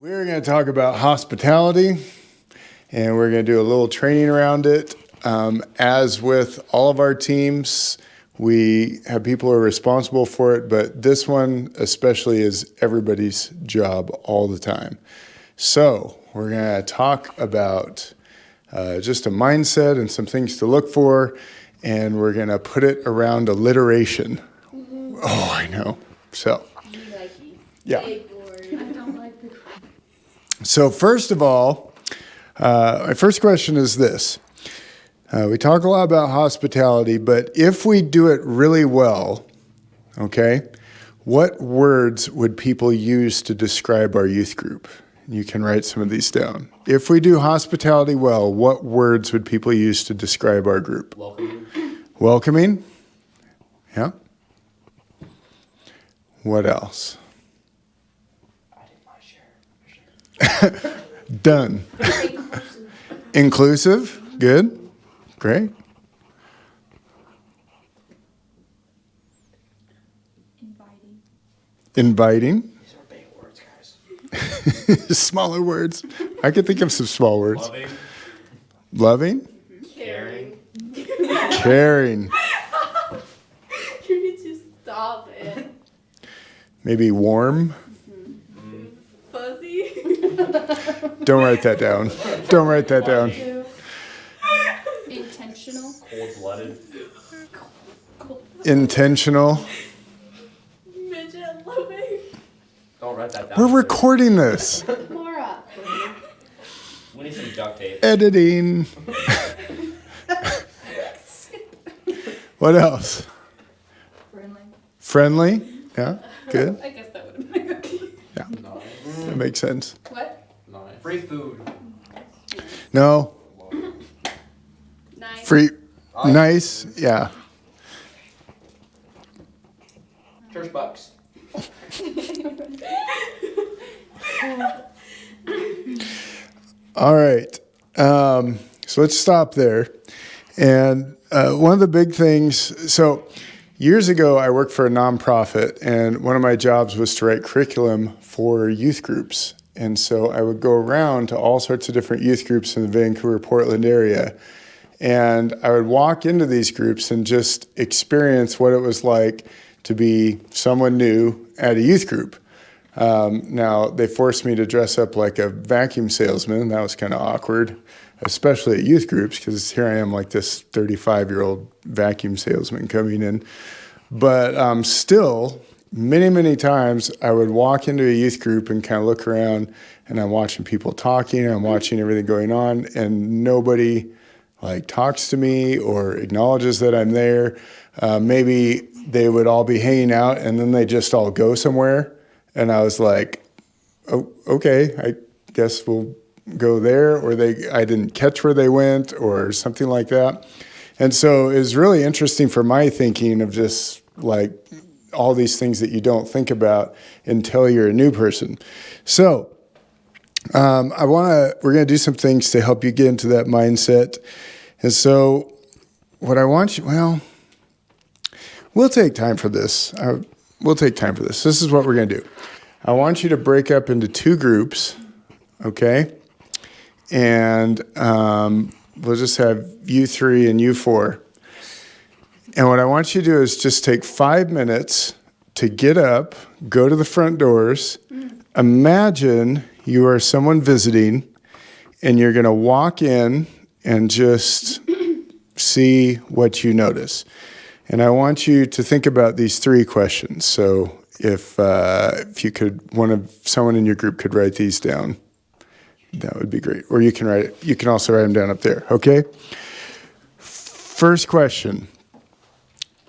We're going to talk about hospitality, and we're going to do a little training around it. As with all of our teams, we have people who are responsible for it, but this one especially is everybody's job all the time. So we're going to talk about just a mindset and some things to look for, and we're going to put it around alliteration. Mm-hmm. Oh, I know. So, yeah. So first of all, my first question is this. We talk a lot about hospitality, but if we do it really well, okay, what words would people use to describe our youth group? You can write some of these down. If we do hospitality well, what words would people use to describe our group? Welcoming. Welcoming? Yeah. What else? Done. Inclusive. Good. Great. Inviting. These are big words, guys. Smaller words. I could think of some small words. Loving. Loving. Caring. Caring. You need to stop it. Maybe warm. Fuzzy. Don't write that down. Don't write that down. Intentional. Cold-blooded. Intentional. Midget loving. Don't write that down. We're recording this. Laura. We need some duct tape. Editing. What else? Friendly. Friendly. Yeah. Good. I guess that would have been good. Yeah. That makes sense. What? Free food. No. Nice. Free. Nice. Yeah. Church bucks. All right. So let's stop there. And one of the big things, so years ago, I worked for a nonprofit, and one of my jobs was to write curriculum for youth groups. And so I would go around to all sorts of different youth groups in the Vancouver, Portland area. And I would walk into these groups and just experience what it was like to be someone new at a youth group. Now, they forced me to dress up like a vacuum salesman, and that was kind of awkward, especially at youth groups, because here I am like this 35-year-old vacuum salesman coming in. But still, many, many times I would walk into a youth group and kind of look around, and I'm watching people talking, and I'm watching everything going on, and nobody like talks to me or acknowledges that I'm there. Maybe they would all be hanging out, and then they just all go somewhere. And I was like, oh, okay, I guess we'll go there, or I didn't catch where they went or something like that. And so it was really interesting for my thinking of just like all these things that you don't think about until you're a new person. So we're going to do some things to help you get into that mindset. And so what I want you, we'll take time for this. We'll take time for this. This is what we're going to do. I want you to break up into two groups, okay? And we'll just have you three and you four. And what I want you to do is just take 5 minutes to get up, go to the front doors, imagine you are someone visiting, and you're going to walk in and just see what you notice. And I want you to think about these 3 questions. So if you could, someone in your group could write these down, that would be great. Or you can also write them down up there, okay? First question,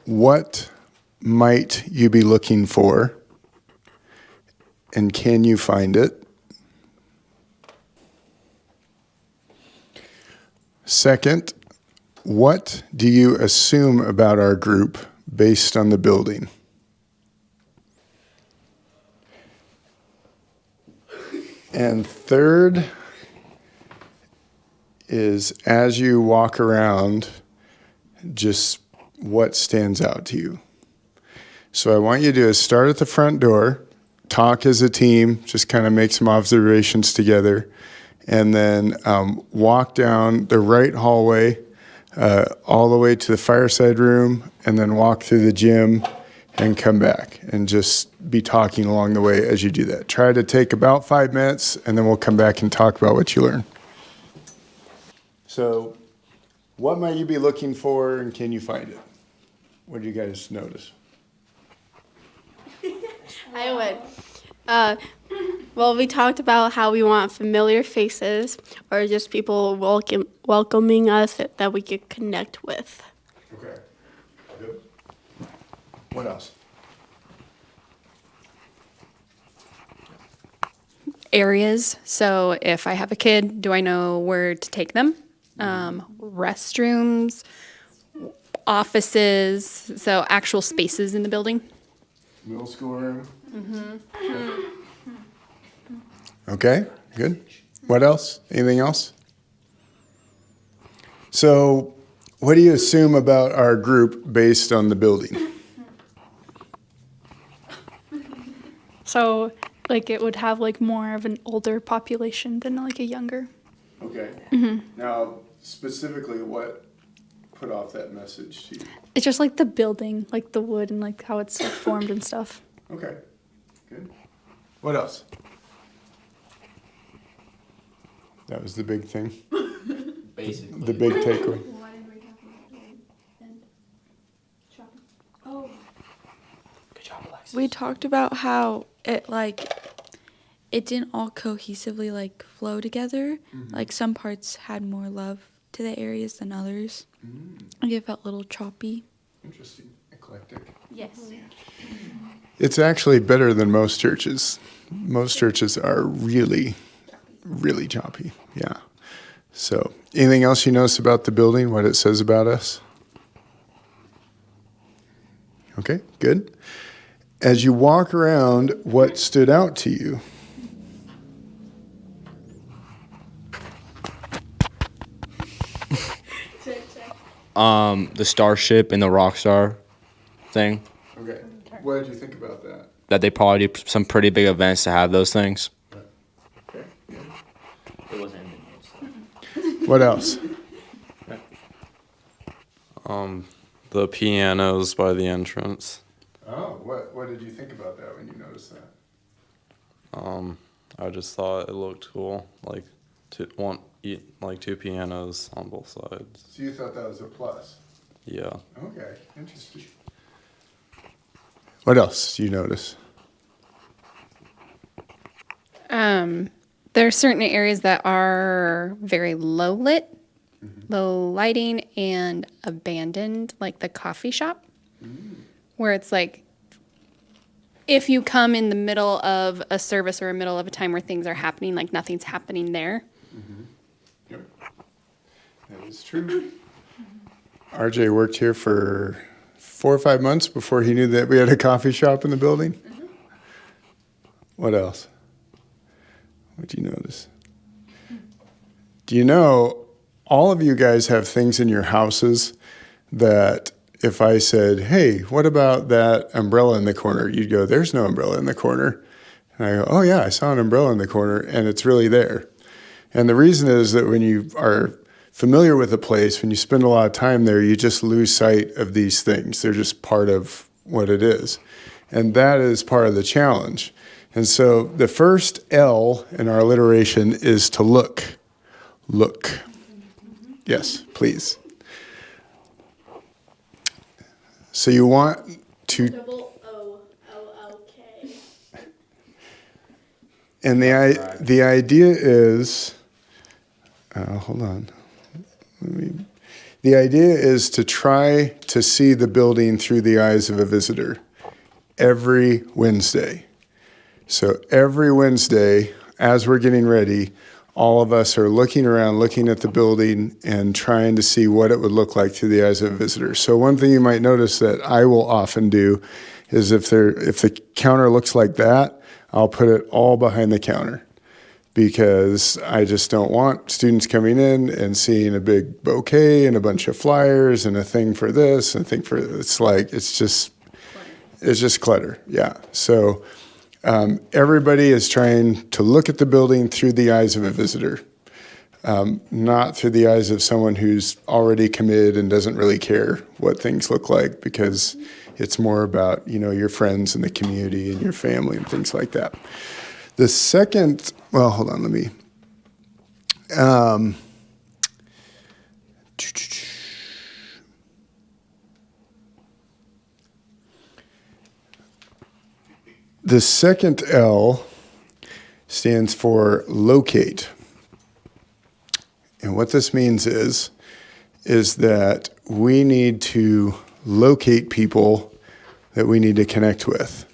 what might you be looking for, and can you find it? Second, what do you assume about our group based on the building? And third is, as you walk around, just what stands out to you. So I want you to start at the front door, talk as a team, just kind of make some observations together, and then walk down the right hallway all the way to the fireside room, and then walk through the gym and come back and just be talking along the way as you do that. Try to take about 5 minutes, and then we'll come back and talk about what you learned. So what might you be looking for, and can you find it? What do you guys notice? I would. Well, we talked about how we want familiar faces or just people welcoming us that we could connect with. Okay, good. What else? Areas. So if I have a kid, do I know where to take them? Restrooms, offices, so actual spaces in the building. Middle school room? Okay, good. What else? Anything else? So, what do you assume about our group based on the building? So, like, it would have like more of an older population than like a younger. Okay. Now, specifically, what put off that message to you? It's just like the building, like the wood and like how it's like, formed and stuff. Okay, good. What else? That was the big thing, Basically. the big takeaway. Why did we have shopping? Oh. Good job, Alexis. We talked about how it didn't all cohesively like flow together. Like some parts had more love to the areas than others. Like it felt a little choppy. Interesting, eclectic. Yes. It's actually better than most churches. Most churches are really, really choppy. Yeah. So, anything else you notice about the building, what it says about us? Okay, good. As you walk around, what stood out to you? The starship and the rock star thing. Okay. What did you think about that? That they probably do some pretty big events to have those things. Okay, good. It wasn't in the news. What else? The pianos by the entrance. Oh, what did you think about that when you noticed that? I just thought it looked cool, like two pianos on both sides. So you thought that was a plus? Yeah. Okay, interesting. What else do you notice? There are certain areas that are very low lit, low lighting, and abandoned, like the coffee shop, where it's like if you come in the middle of a service or a middle of a time where things are happening, like nothing's happening there. Yep. That is true. RJ worked here for 4 or 5 months before he knew that we had a coffee shop in the building. What else? What do you notice? Do you know all of you guys have things in your houses that if I said, hey, what about that umbrella in the corner? You'd go, there's no umbrella in the corner. And I go, oh yeah, I saw an umbrella in the corner and it's really there. And the reason is that when you are familiar with a place, when you spend a lot of time there, you just lose sight of these things. They're just part of what it is. And that is part of the challenge. And so the first L in our alliteration is to look. Look. Yes, please. So you want to, Double O-L-L-K. and the idea is, hold on. The idea is to try to see the building through the eyes of a visitor every Wednesday. So every Wednesday, as we're getting ready, all of us are looking around, looking at the building and trying to see what it would look like through the eyes of a visitor. So one thing you might notice that I will often do is if the counter looks like that, I'll put it all behind the counter because I just don't want students coming in and seeing a big bouquet and a bunch of flyers and a thing for this and a thing for, it's just clutter. Yeah. So everybody is trying to look at the building through the eyes of a visitor, not through the eyes of someone who's already committed and doesn't really care what things look like, because it's more about, your friends and the community and your family and things like that. The second, well, hold on, let me. The second L stands for locate. And what this means is that we need to locate people that we need to connect with,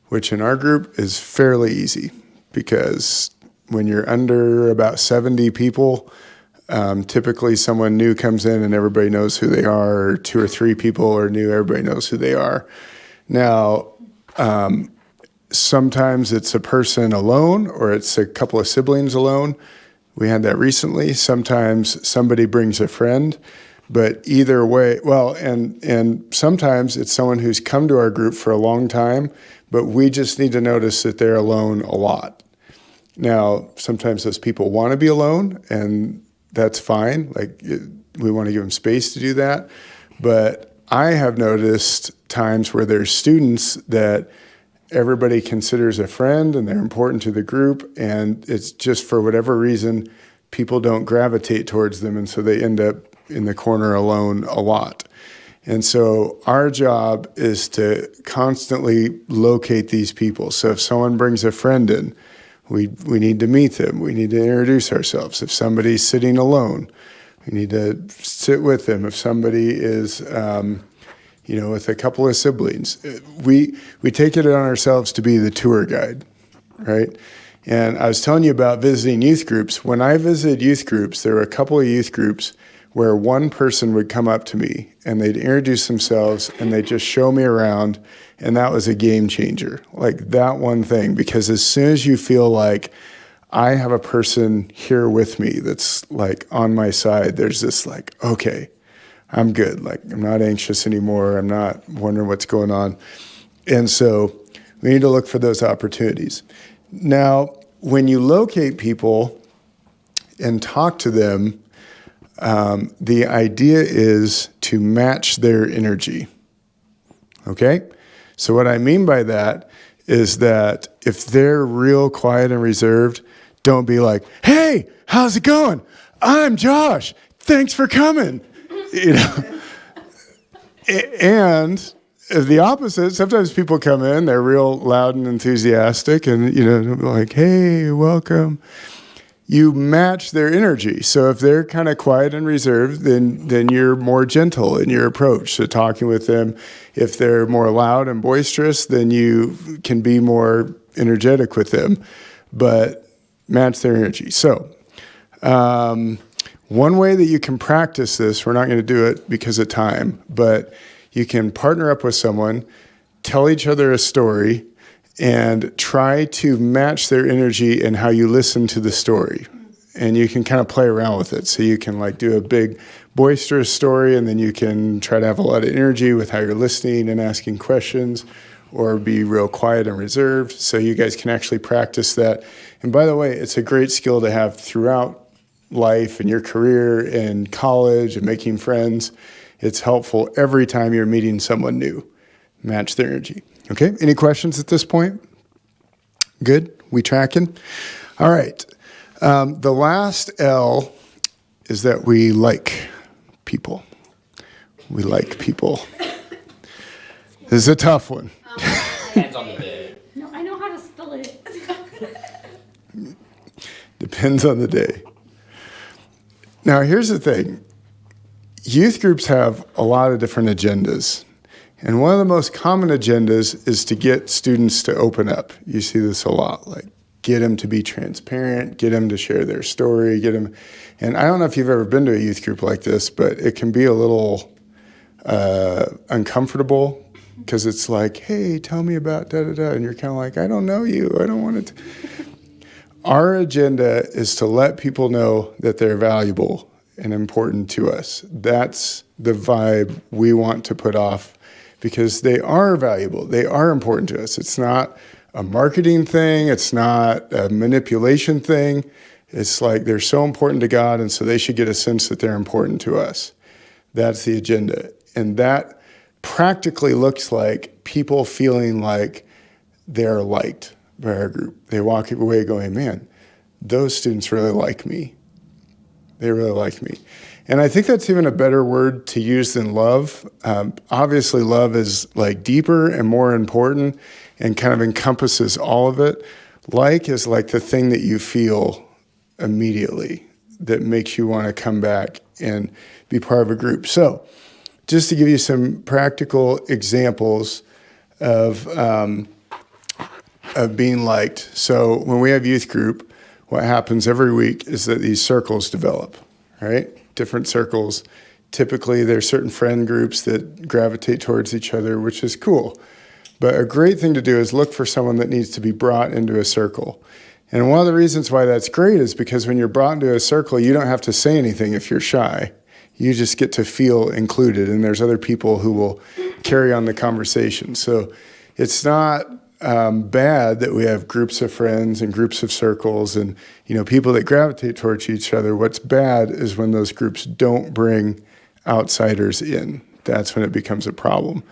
which in our group is fairly easy, because when you're under about 70 people, typically someone new comes in and everybody knows who they are, or 2 or 3 people are new, everybody knows who they are. Now, sometimes it's a person alone, or it's a couple of siblings alone. We had that recently. Sometimes somebody brings a friend, but either way, well, and sometimes it's someone who's come to our group for a long time, but we just need to notice that they're alone a lot. Now, sometimes those people want to be alone, and that's fine. We want to give them space to do that. But I have noticed times where there's students that everybody considers a friend and they're important to the group, and it's just for whatever reason, people don't gravitate towards them, and so they end up in the corner alone a lot. And so our job is to constantly locate these people. So if someone brings a friend in, we need to meet them. We need to introduce ourselves. If somebody's sitting alone, we need to sit with them. If somebody is with a couple of siblings, we take it on ourselves to be the tour guide, right? And I was telling you about visiting youth groups. When I visited youth groups, there were a couple of youth groups where one person would come up to me and they'd introduce themselves and they'd just show me around, and that was a game changer. Like that one thing, because as soon as you feel like I have a person here with me that's like on my side, there's this like, okay, I'm good. Like, I'm not anxious anymore. I'm not wondering what's going on. And so we need to look for those opportunities. Now, when you locate people and talk to them, the idea is to match their energy. Okay? So what I mean by that is that if they're real quiet and reserved, don't be like, hey, how's it going? I'm Josh. Thanks for coming. And the opposite, sometimes people come in, they're real loud and enthusiastic, and like, hey, welcome. You match their energy. So if they're kind of quiet and reserved, then you're more gentle in your approach to talking with them. If they're more loud and boisterous, then you can be more energetic with them, but match their energy. So one way that you can practice this, we're not going to do it because of time, but you can partner up with someone, tell each other a story, and try to match their energy in how you listen to the story. And you can kind of play around with it. So you can like do a big boisterous story, and then you can try to have a lot of energy with how you're listening and asking questions, or be real quiet and reserved. So you guys can actually practice that. And by the way, it's a great skill to have throughout life and your career and college and making friends. It's helpful every time you're meeting someone new. Match their energy. Okay, any questions at this point? Good, we tracking? All right, the last L is that we like people. We like people. This is a tough one. Depends on the day. No, I know how to spell it. Depends on the day. Now, here's the thing. Youth groups have a lot of different agendas. And one of the most common agendas is to get students to open up. You see this a lot, like get them to be transparent, get them to share their story, get them. And I don't know if you've ever been to a youth group like this, but it can be a little uncomfortable, because it's like, hey, tell me about da-da-da. And you're kind of like, I don't know you. I don't want it to. Our agenda is to let people know that they're valuable and important to us. That's the vibe we want to put off, because they are valuable. They are important to us. It's not a marketing thing. It's not a manipulation thing. It's like they're so important to God, and so they should get a sense that they're important to us. That's the agenda. And that practically looks like people feeling like they're liked by our group. They walk away going, man, those students really like me. They really like me. And I think that's even a better word to use than love. Obviously, love is like deeper and more important and kind of encompasses all of it. Like is like the thing that you feel immediately that makes you want to come back and be part of a group. So just to give you some practical examples of being liked. So when we have youth group, what happens every week is that these circles develop, right? Different circles. Typically, there's certain friend groups that gravitate towards each other, which is cool. But a great thing to do is look for someone that needs to be brought into a circle. And one of the reasons why that's great is because when you're brought into a circle, you don't have to say anything if you're shy. You just get to feel included, and there's other people who will carry on the conversation. So it's not bad that we have groups of friends and groups of circles and, you know, people that gravitate towards each other. What's bad is when those groups don't bring outsiders in. That's when it becomes a problem.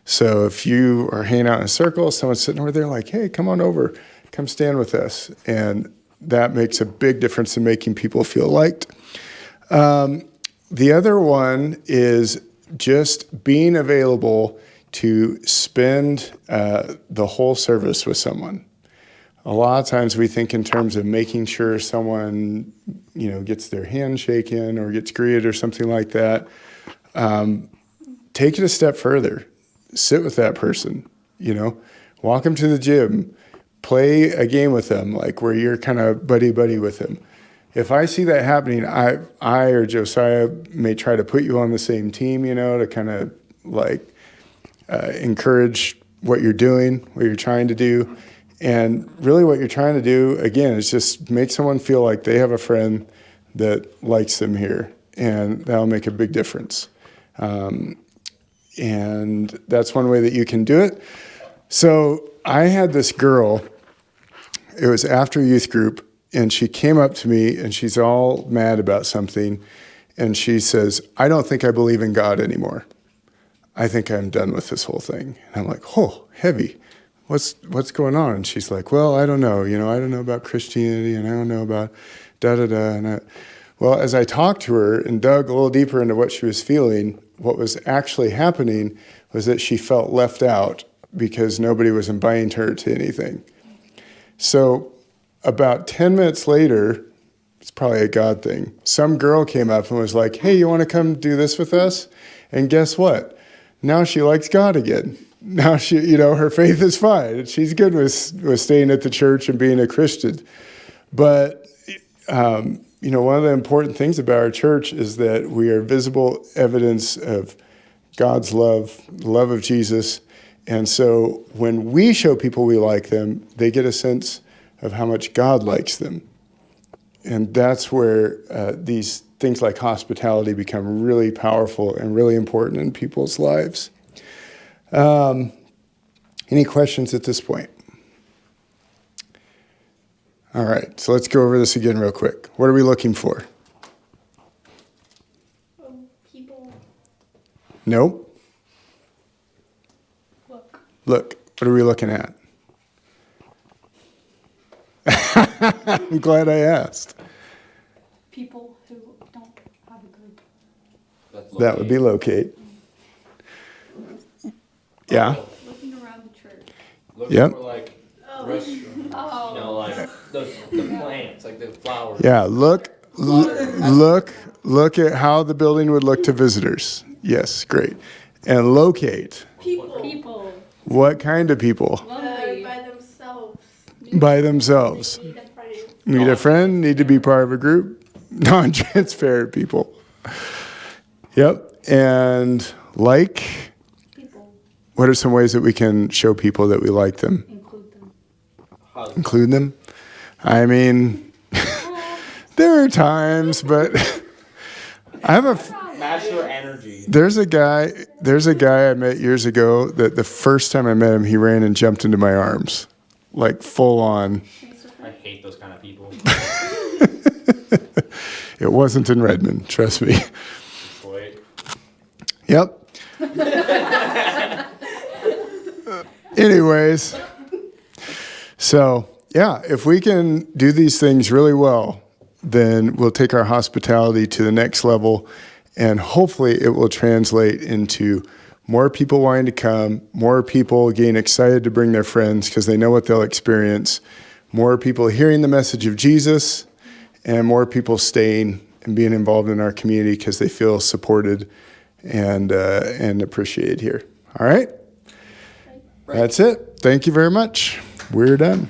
So if you are hanging out in a circle, someone's sitting over there like, hey, come on over, come stand with us. And that makes a big difference in making people feel liked. The other one is just being available to spend the whole service with someone. A lot of times we think in terms of making sure someone, you know, gets their hand shaken or gets greeted or something like that. Take it a step further. Sit with that person, you know, walk them to the gym, play a game with them, like where you're kind of buddy-buddy with them. If I see that happening, I or Josiah may try to put you on the same team, you know, to kind of like encourage what you're doing, what you're trying to do. And really what you're trying to do, again, is just make someone feel like they have a friend that likes them here. And that'll make a big difference. And that's one way that you can do it. So I had this girl, it was after youth group, and she came up to me and she's all mad about something. And she says, I don't think I believe in God anymore. I think I'm done with this whole thing. And I'm like, oh, heavy. What's going on? And she's like, well, I don't know. You know, I don't know about Christianity and I don't know about da-da-da. And well, as I talked to her and dug a little deeper into what she was feeling, what was actually happening was that she felt left out because nobody was inviting her to anything. So about 10 minutes later, it's probably a God thing, some girl came up and was like, hey, you want to come do this with us? And guess what? Now she likes God again. Now she, you know, her faith is fine. She's good with staying at the church and being a Christian. But, you know, one of the important things about our church is that we are visible evidence of God's love, the love of Jesus. And so when we show people we like them, they get a sense of how much God likes them. And that's where these things like hospitality become really powerful and really important in people's lives. Any questions at this point? All right, so let's go over this again real quick. What are we looking for? People. Nope. Look, what are we looking at? I'm glad I asked. People who don't have a group. That would be locate. Yeah. Looking around the church. Looking Yep. for like restrooms, you know, like the plants, like the flowers. Yeah, look at how the building would look to visitors. Yes, great. And locate. People. What kind of people? By themselves. By themselves. Need a friend. Need a friend, need to be part of a group. Non-transparent people. Yep. And like, what are some ways that we can show people that we like them? Include them? I mean, there are times, but I have Match your energy. there's a guy I met years ago that the first time I met him, he ran and jumped into my arms. like full on. I hate those kind of people. It wasn't in Redmond, trust me. Wait. Yep. Anyways, so yeah, if we can do these things really well, then we'll take our hospitality to the next level, and hopefully it will translate into more people wanting to come, more people getting excited to bring their friends because they know what they'll experience, more people hearing the message of Jesus, and more people staying and being involved in our community because they feel supported and appreciated here. All right? That's it. Thank you very much. We're done.